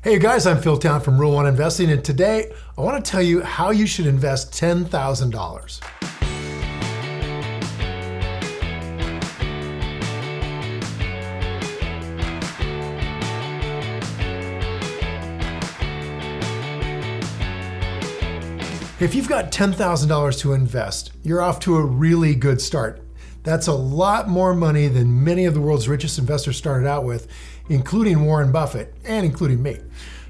Hey guys, I'm Phil Town from Rule 1 Investing, and today I want to tell you how you should invest $10,000. If you've got $10,000 to invest, you're off to a really good start. That's a lot more money than many of the world's richest investors started out with, including Warren Buffett and including me.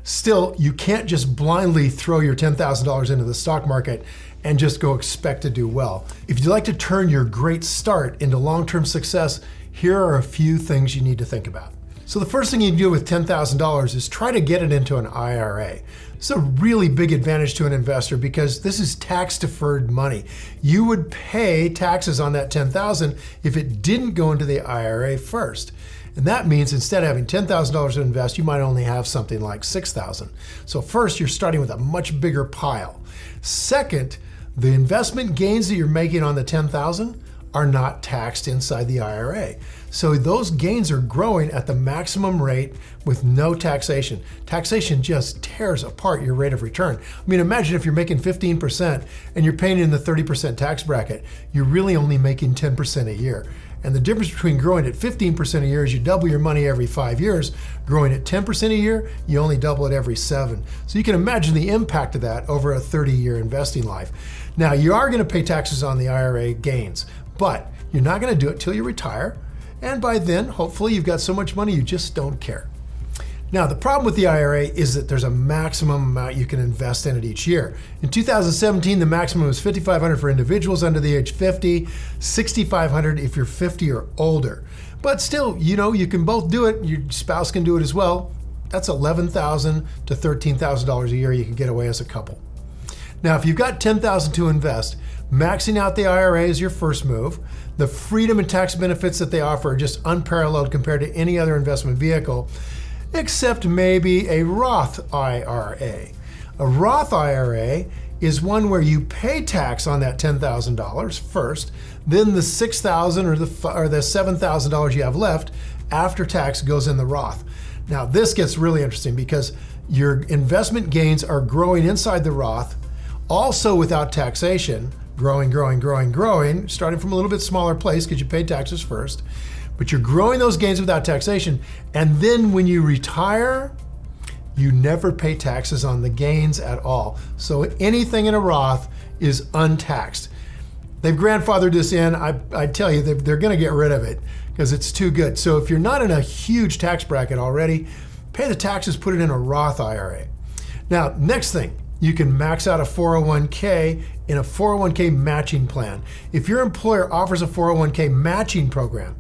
Still, you can't just blindly throw your $10,000 into the stock market and just go expect to do well. If you'd like to turn your great start into long-term success, here are a few things you need to think about. So the first thing you do with $10,000 is try to get it into an IRA. It's a really big advantage to an investor because this is tax-deferred money. You would pay taxes on that $10,000 if it didn't go into the IRA first. And that means instead of having $10,000 to invest, you might only have something like $6,000. So first, you're starting with a much bigger pile. Second, the investment gains that you're making on the $10,000 are not taxed inside the IRA. So those gains are growing at the maximum rate with no taxation. Taxation just tears apart your rate of return. I mean, imagine if you're making 15% and you're paying in the 30% tax bracket, you're really only making 10% a year. And the difference between growing at 15% a year is you double your money every 5 years. Growing at 10% a year, you only double it every 7. So you can imagine the impact of that over a 30-year investing life. Now, you are going to pay taxes on the IRA gains, but you're not going to do it till you retire. And by then, hopefully, you've got so much money you just don't care. Now, the problem with the IRA is that there's a maximum amount you can invest in it each year. In 2017, the maximum was $5,500 for individuals under the age 50, $6,500 if you're 50 or older. But still, you can both do it. Your spouse can do it as well. That's $11,000 to $13,000 a year you can get away as a couple. Now, if you've got $10,000 to invest, maxing out the IRA is your first move. The freedom and tax benefits that they offer are just unparalleled compared to any other investment vehicle, except maybe a Roth IRA. A Roth IRA is one where you pay tax on that $10,000 first, then the $6,000 or the $7,000 you have left after tax goes in the Roth. Now, this gets really interesting because your investment gains are growing inside the Roth, also without taxation, growing, starting from a little bit smaller place because you paid taxes first. But you're growing those gains without taxation. And then when you retire, you never pay taxes on the gains at all. So anything in a Roth is untaxed. They've grandfathered this in. I tell you, they're going to get rid of it because it's too good. So if you're not in a huge tax bracket already, pay the taxes, put it in a Roth IRA. Now, next thing, you can max out a 401k in a 401k matching plan. If your employer offers a 401k matching program,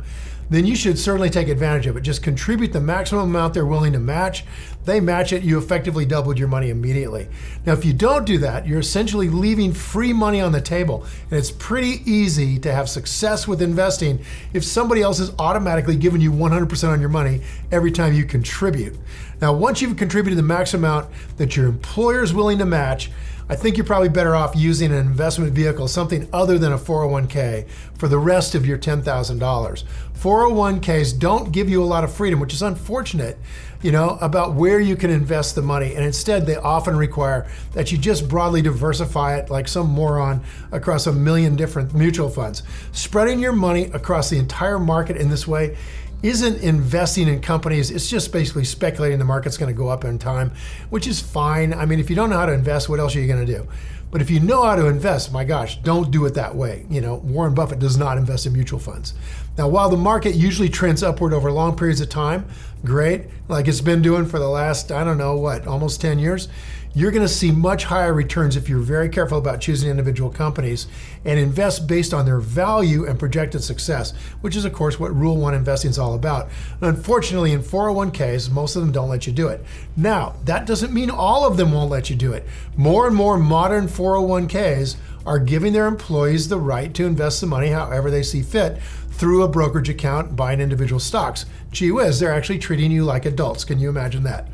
then you should certainly take advantage of it. Just contribute the maximum amount they're willing to match. They match it, you effectively doubled your money immediately. Now, if you don't do that, you're essentially leaving free money on the table. And it's pretty easy to have success with investing if somebody else is automatically giving you 100% on your money every time you contribute. Now, once you've contributed the max amount that your employer is willing to match, I think you're probably better off using an investment vehicle, something other than a 401k, for the rest of your $10,000. 401ks don't give you a lot of freedom, which is unfortunate, about where you can invest the money. And instead, they often require that you just broadly diversify it like some moron across a million different mutual funds. Spreading your money across the entire market in this way isn't investing in companies. It's just basically speculating the market's going to go up in time, which is fine. I mean, if you don't know how to invest, what else are you going to do? But if you know how to invest, my gosh, don't do it that way. Warren Buffett does not invest in mutual funds. Now, while the market usually trends upward over long periods of time, great, like it's been doing for the last, almost 10 years, you're going to see much higher returns if you're very careful about choosing individual companies and invest based on their value and projected success, which is, of course, what Rule 1 investing is all about. And unfortunately, in 401ks, most of them don't let you do it. Now, that doesn't mean all of them won't let you do it. More and more modern 401ks are giving their employees the right to invest the money however they see fit through a brokerage account, buying individual stocks. Gee whiz, they're actually treating you like adults. Can you imagine that?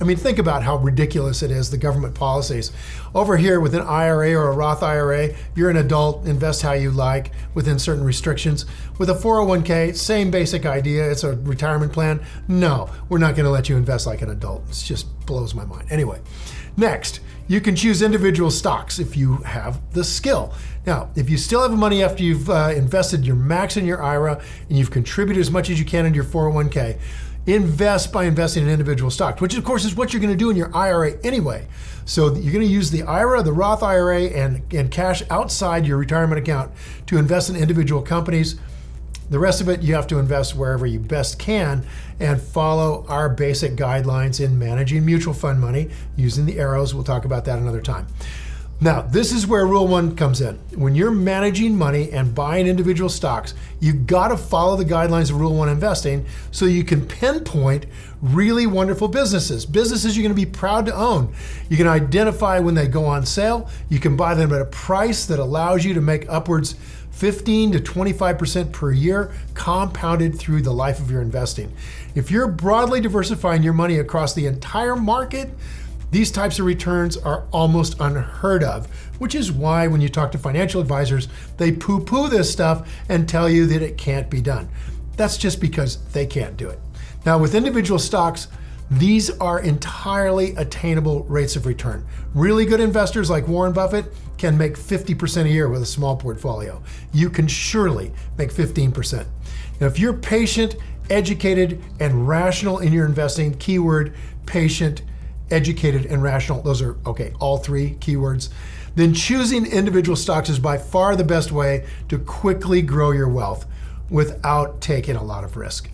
I mean, think about how ridiculous it is, the government policies. Over here with an IRA or a Roth IRA, you're an adult, invest how you like within certain restrictions. With a 401k, same basic idea, it's a retirement plan. No, we're not gonna let you invest like an adult. It just blows my mind. Anyway, next, you can choose individual stocks if you have the skill. Now, if you still have money after you've invested your max in your IRA and you've contributed as much as you can into your 401k, invest by investing in individual stocks, which of course is what you're going to do in your IRA anyway. So you're going to use the IRA, the Roth IRA, and cash outside your retirement account to invest in individual companies. The rest of it, you have to invest wherever you best can and follow our basic guidelines in managing mutual fund money using the arrows. We'll talk about that another time. Now, this is where Rule 1 comes in. When you're managing money and buying individual stocks, you gotta follow the guidelines of Rule 1 investing so you can pinpoint really wonderful businesses you're gonna be proud to own. You can identify when they go on sale. You can buy them at a price that allows you to make upwards 15 to 25% per year, compounded through the life of your investing. If you're broadly diversifying your money across the entire market, these types of returns are almost unheard of, which is why when you talk to financial advisors, they poo-poo this stuff and tell you that it can't be done. That's just because they can't do it. Now, with individual stocks, these are entirely attainable rates of return. Really good investors like Warren Buffett can make 50% a year with a small portfolio. You can surely make 15%. Now, if you're patient, educated, and rational in your investing, keyword patient, educated, and rational, those are, okay, all three keywords, then choosing individual stocks is by far the best way to quickly grow your wealth without taking a lot of risk.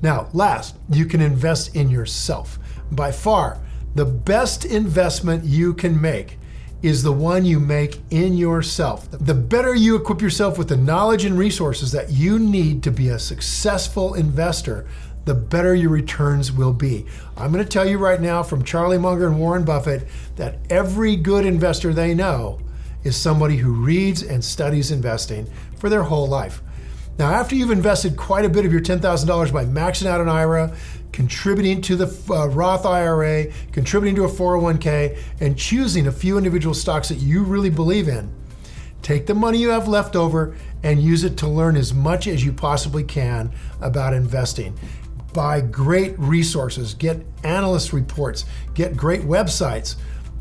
Now, last, you can invest in yourself. By far, the best investment you can make is the one you make in yourself. The better you equip yourself with the knowledge and resources that you need to be a successful investor, the better your returns will be. I'm going to tell you right now from Charlie Munger and Warren Buffett that every good investor they know is somebody who reads and studies investing for their whole life. Now, after you've invested quite a bit of your $10,000 by maxing out an IRA, contributing to the Roth IRA, contributing to a 401k, and choosing a few individual stocks that you really believe in, take the money you have left over and use it to learn as much as you possibly can about investing. Buy great resources, get analyst reports, get great websites,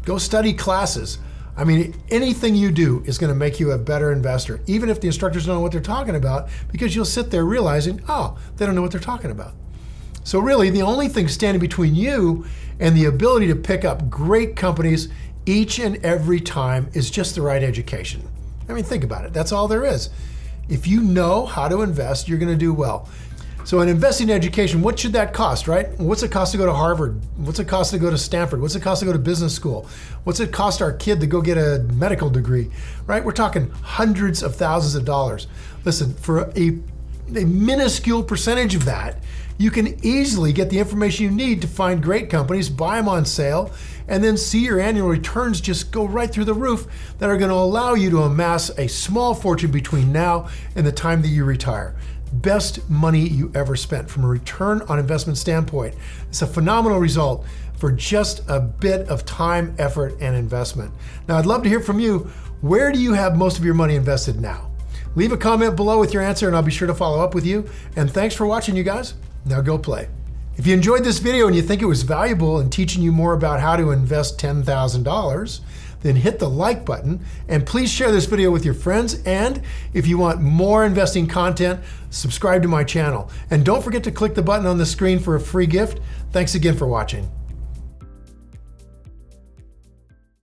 go study classes. I mean, anything you do is going to make you a better investor, even if the instructors don't know what they're talking about, because you'll sit there realizing, oh, they don't know what they're talking about. So really, the only thing standing between you and the ability to pick up great companies each and every time is just the right education. I mean, think about it. That's all there is. If you know how to invest, you're going to do well. So in investing in education, what should that cost, right? What's it cost to go to Harvard? What's it cost to go to Stanford? What's it cost to go to business school? What's it cost our kid to go get a medical degree, right? We're talking hundreds of thousands of dollars. Listen, for a minuscule percentage of that, you can easily get the information you need to find great companies, buy them on sale, and then see your annual returns just go right through the roof that are going to allow you to amass a small fortune between now and the time that you retire. Best money you ever spent from a return on investment standpoint. It's a phenomenal result for just a bit of time, effort, and investment. Now, I'd love to hear from you. Where do you have most of your money invested now? Leave a comment below with your answer and I'll be sure to follow up with you. And thanks for watching, you guys. Now go play. If you enjoyed this video and you think it was valuable in teaching you more about how to invest $10,000, then hit the like button and please share this video with your friends. And if you want more investing content, subscribe to my channel. And don't forget to click the button on the screen for a free gift. Thanks again for watching.